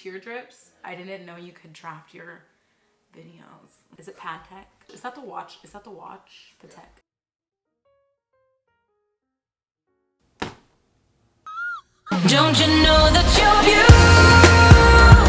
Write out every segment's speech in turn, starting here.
Tear drips. I didn't know you could draft your videos. Is it Pantech? Is that the watch? Is that the watch? Patek. Don't you know that you're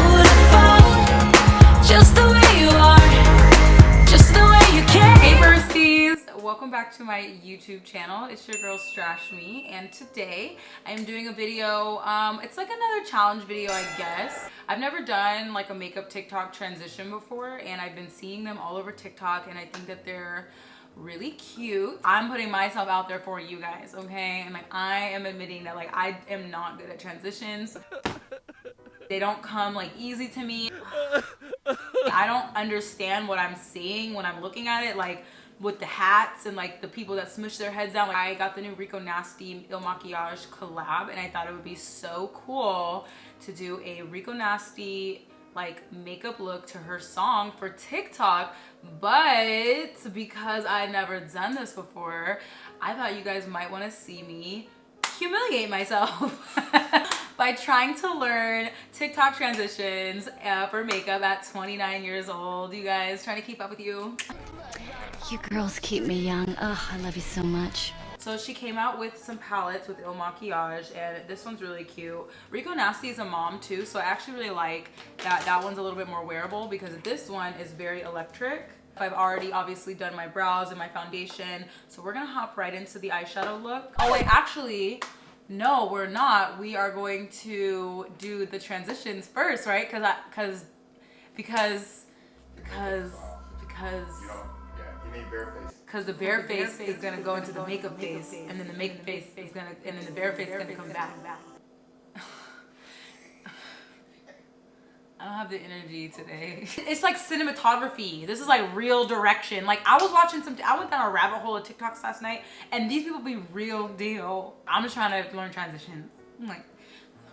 beautiful, just the way you are, just the way you can. Hey Firsties, welcome back to my YouTube channel. It's your girl STRASHME, and today I'm doing a video. It's like another challenge video, I guess. I've never done like a makeup TikTok transition before, and I've been seeing them all over TikTok, and I think that they're really cute. I'm putting myself out there for you guys, okay? And like I am admitting that like I am not good at transitions. They don't come like easy to me. I don't understand what I'm seeing when I'm looking at it, like with the hats and like the people that smush their heads down. Like I got the new RicoNasty Ilmakiage collab, and I thought it would be so cool to do a RicoNasty like makeup look to her song for TikTok, but because I'd never done this before, I thought you guys might want to see me humiliate myself by trying to learn TikTok transitions for makeup at 29 years old. You guys, trying to keep up with you. You girls keep me young. Oh, I love you so much. So she came out with some palettes with Ilmakiage, and this one's really cute. RicoNasty is a mom too, so I actually really like that that one's a little bit more wearable because this one is very electric. I've already obviously done my brows and my foundation, so we're gonna hop right into the eyeshadow look. Oh wait, actually, no, we're not. We are going to do the transitions first, right? Because because the bare face is gonna go into the makeup face, and then the makeup face is gonna, and then the bare face is gonna come back. I don't have the energy today. It's like cinematography. This is like real direction. Like I was watching I went down a rabbit hole of TikToks last night, and these people be real deal. I'm just trying to learn transitions. I'm like,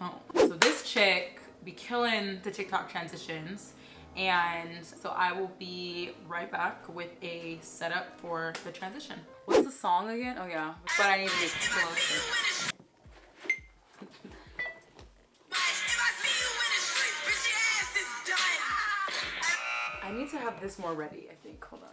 oh. So this chick be killing the TikTok transitions. And so I will be right back with a setup for the transition. What's the song again? Oh yeah, but I need to be closer. I need to have this more ready, I think. Hold on.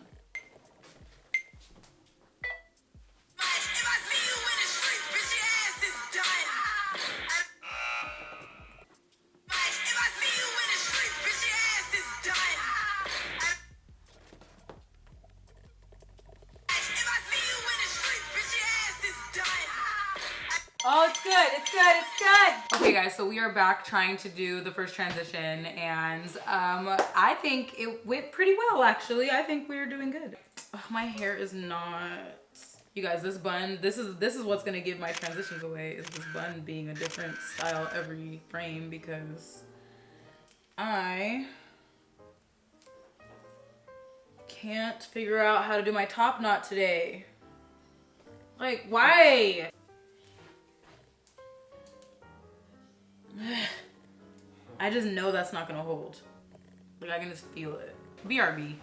Oh, it's good, it's good, it's good. Okay guys, so we are back trying to do the first transition, and I think it went pretty well actually. I think we're doing good. Oh, my hair is not, you guys, this bun, this is what's gonna give my transitions away, is this bun being a different style every frame, because I can't figure out how to do my top knot today. Like, why? I just know that's not gonna hold. Like I can just feel it. BRB.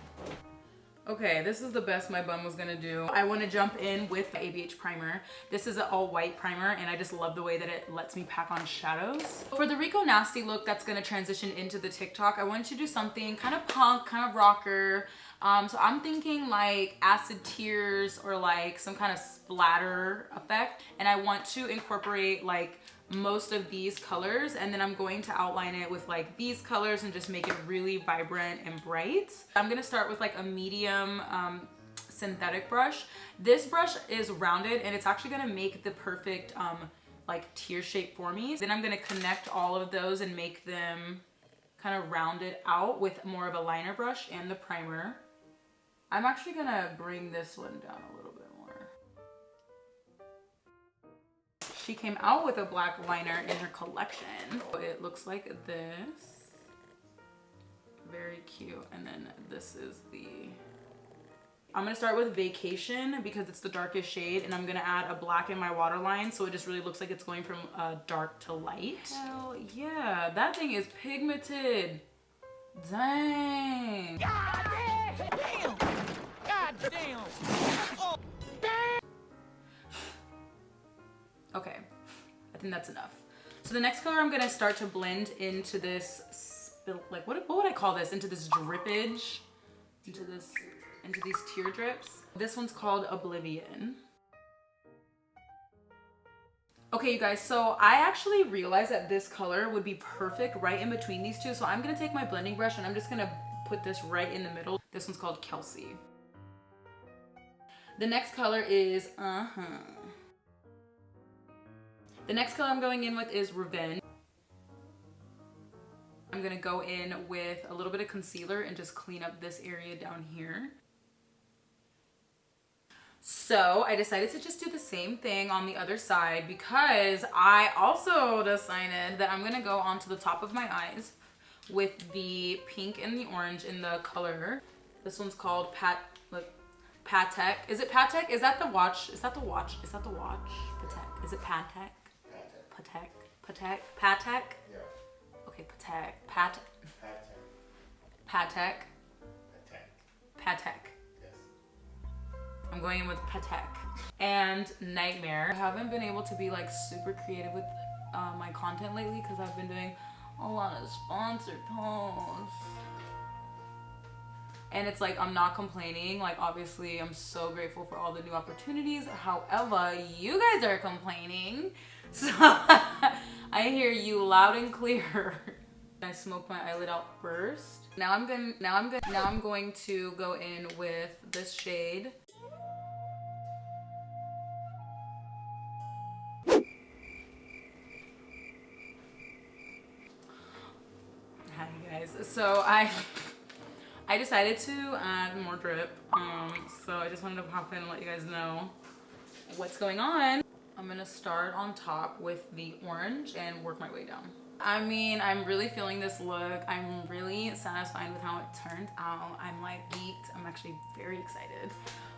Okay, this is the best my bun was gonna do. I wanna jump in with the Abh Primer. This is an all white primer, and I just love the way that it lets me pack on shadows. For the RicoNasty look that's gonna transition into the TikTok, I wanted to do something kind of punk, kind of rocker. So I'm thinking like acid tears or like some kind of splatter effect. And I want to incorporate like most of these colors, and then I'm going to outline it with like these colors and just make it really vibrant and bright. I'm gonna start with like a medium synthetic brush. This brush is rounded, and it's actually gonna make the perfect like tear shape for me. Then I'm gonna connect all of those and make them kind of rounded out with more of a liner brush and the primer. I'm actually gonna bring this one down a little bit more. She came out with a black liner in her collection. It looks like this. Very cute. And then this is the... I'm gonna start with Vacation because it's the darkest shade, and I'm gonna add a black in my waterline so it just really looks like it's going from dark to light. Hell yeah, that thing is pigmented. Dang. God damn. God damn. Oh. Okay, I think that's enough. So the next color I'm gonna start to blend into this spill, like what would I call this? Into this drippage, into these tear drips. This one's called Oblivion. Okay, you guys, so I actually realized that this color would be perfect right in between these two. So I'm gonna take my blending brush and I'm just gonna put this right in the middle. This one's called Kelsey. The next color is, The next color I'm going in with is Revenge. I'm gonna go in with a little bit of concealer and just clean up this area down here. So I decided to just do the same thing on the other side because I also decided that I'm gonna go onto the top of my eyes with the pink and the orange in the color. This one's called Patek. Is it Patek? Is that the watch? Is that the watch? Is that the watch? Patek. Is it Patek? Patek. Patek. Patek? Yeah. Okay, Patek. Patek. Patek. Patek. I'm going in with Patek and Nightmare. I haven't been able to be like super creative with my content lately because I've been doing a lot of sponsored posts. And it's like, I'm not complaining. Like, obviously, I'm so grateful for all the new opportunities. However, you guys are complaining. So I hear you loud and clear. I smoke my eyelid out first. Now I'm going to go in with this shade. Hi guys. So I decided to add more drip. So I just wanted to pop in and let you guys know what's going on. I'm gonna start on top with the orange and work my way down. I mean, I'm really feeling this look. I'm really satisfied with how it turned out. I'm like geeked. I'm actually very excited.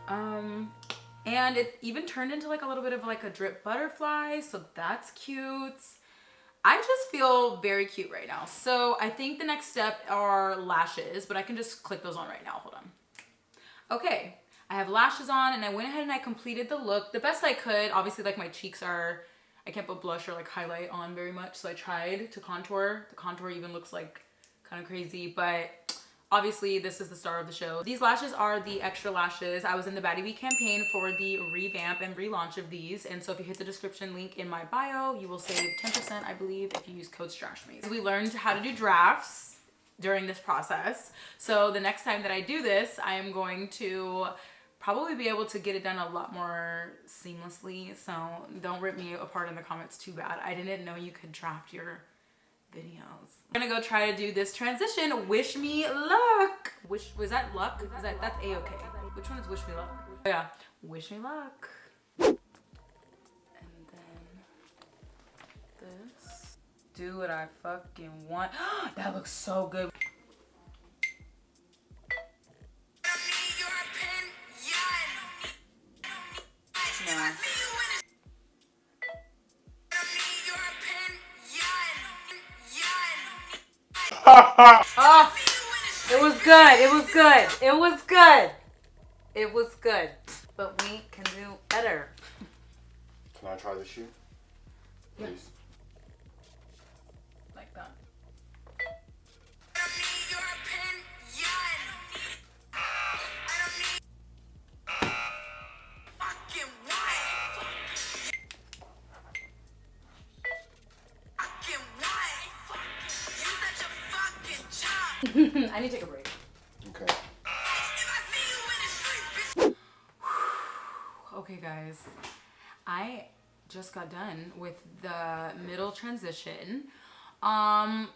And it even turned into like a little bit of like a drip butterfly, so that's cute. I just feel very cute right now. So I think the next step are lashes, but I can just click those on right now. Hold on. Okay, I have lashes on and I went ahead and I completed the look the best I could. Obviously, like my cheeks are, I can't put blush or like highlight on very much. So I tried to contour. The contour even looks like kind of crazy, but obviously this is the star of the show. These lashes are the extra lashes. I was in the Baddie Bee campaign for the revamp and relaunch of these. And so if you hit the description link in my bio, you will save 10%, I believe, if you use code STRASHME. We learned how to do drafts during this process. So the next time that I do this, I am going to probably be able to get it done a lot more seamlessly. So don't rip me apart in the comments too bad. I didn't know you could draft your videos. I'm gonna go try to do this transition. Wish me luck. Was that luck? That's A-okay. Which one is wish me luck? Oh yeah, wish me luck. And then this. Do what I fucking want. That looks so good. No. Oh, it was good. It was good. It was good. It was good. But we can do better. Can I try the shoe? Yeah. Please. Like that. I need to take a break. Okay. Okay guys, I just got done with the middle transition. I'm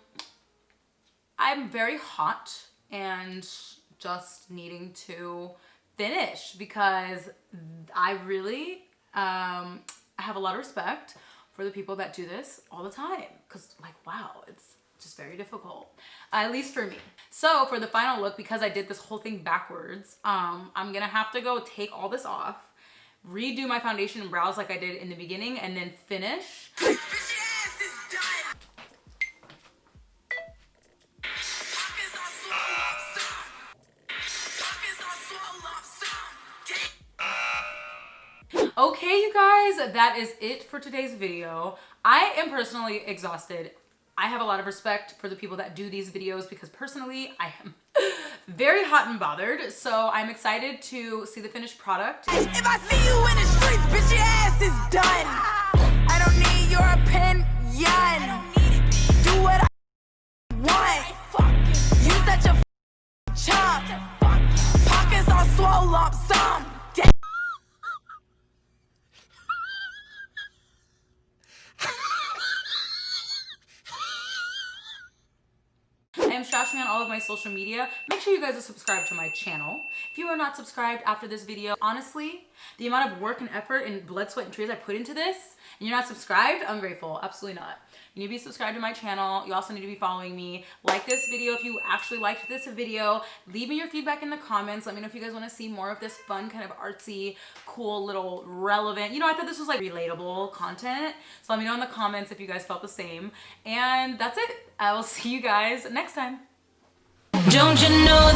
very hot and just needing to finish because I really have a lot of respect for the people that do this all the time, because like, wow, it's just very difficult, at least for me. So for the final look, because I did this whole thing backwards, I'm gonna have to go take all this off, redo my foundation and brows like I did in the beginning, and then finish. Okay, you guys, that is it for today's video. I am personally exhausted I have a lot of respect for the people that do these videos because personally I am very hot and bothered. So I'm excited to see the finished product. If I see you in the streets, bitch, your ass is done. I don't need your opinion. Do what I want. You such a chump. Pockets all swole up some. I am STRASHME on all of my social media. Make sure you guys are subscribed to my channel. If you are not subscribed after this video, honestly, the amount of work and effort and blood, sweat, and tears I put into this, and you're not subscribed, ungrateful. Absolutely not. You need to be subscribed to my channel. You also need to be following me. Like this video if you actually liked this video. Leave me your feedback in the comments. Let me know if you guys want to see more of this fun, kind of artsy, cool, little relevant. You know, I thought this was like relatable content. So let me know in the comments if you guys felt the same. And that's it. I will see you guys next time. Don't you know